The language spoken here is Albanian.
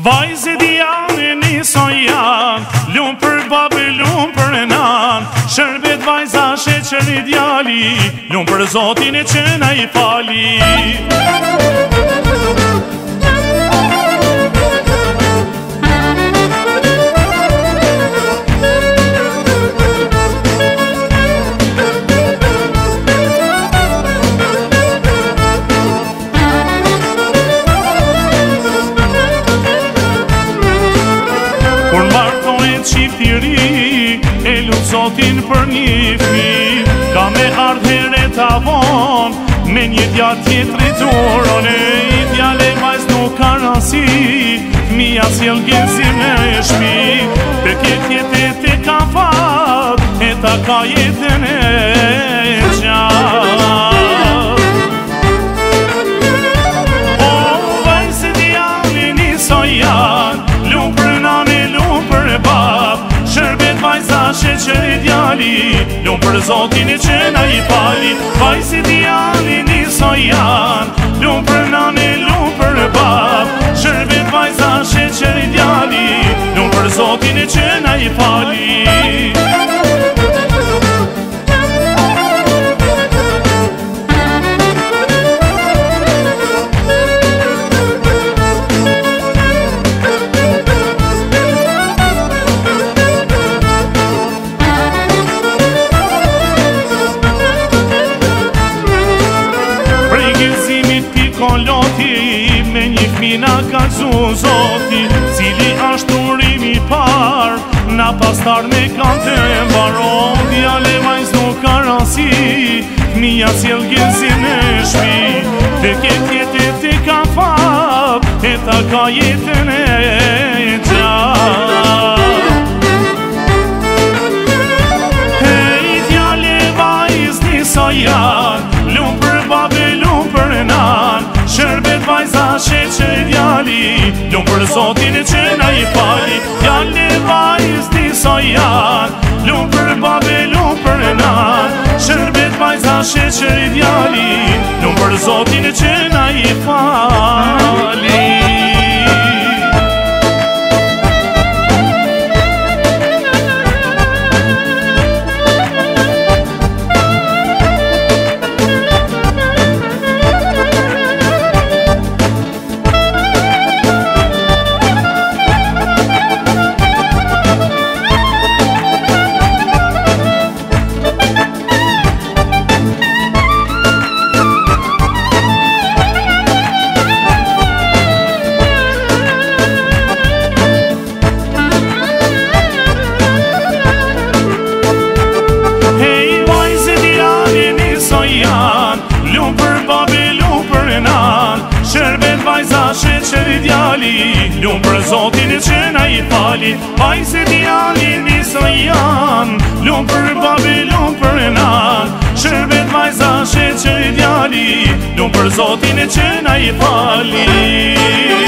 Vajzë dijanë një sojan, lumë për babë, lumë për nan. Shërbet vajza sheqër një djali, lumë për Zotin e që na i fali. Qiftiri, e lutë Zotin për një fmi, ka me ardhere të avon, me një djatë tjetëri turone, i djale vajz nuk ka rasi, fmija s'jel gëzim e shmi, për këtë jetet e ka fat, e ta ka jetën e gjatë. O, vajzë djale një sojan, lumë për nane, lumë për bab, shërbet vajza sheqër i djali, lumë për Zotin e që na i fali. Vajzë djali një sojan, lumë për nane, lumë për bab, shërbet vajza sheqër i djali, lumë për Zotin e që na i fali. Koloti me një fmina ka Zoti, cili ashtu urimi par, na pastar me kante mbaron. Djale vajz nuk ka rasi, fmija s'jel gëzim e shpi, dhe këtë jetet e ka fat, e ta ka jetën e gjatë. Hej djale vajz një sojan, lumë për babë, lumë për nan, shërbet vajza sheqër i djali, lumë për Zotin e që na i fali. Djale vajz një sojan, lumë për babë, lumë për nan, shërbet vajza sheqër i djali, lumë për Zotin e që na i fali. Shërbet vajza sheqër i djali, lumë për Zotin e që na i fali. Vajzë djali një sojan, lumë për babë, lumë për nan, shërbet vajza sheqër i djali, lumë për Zotin e që na i fali.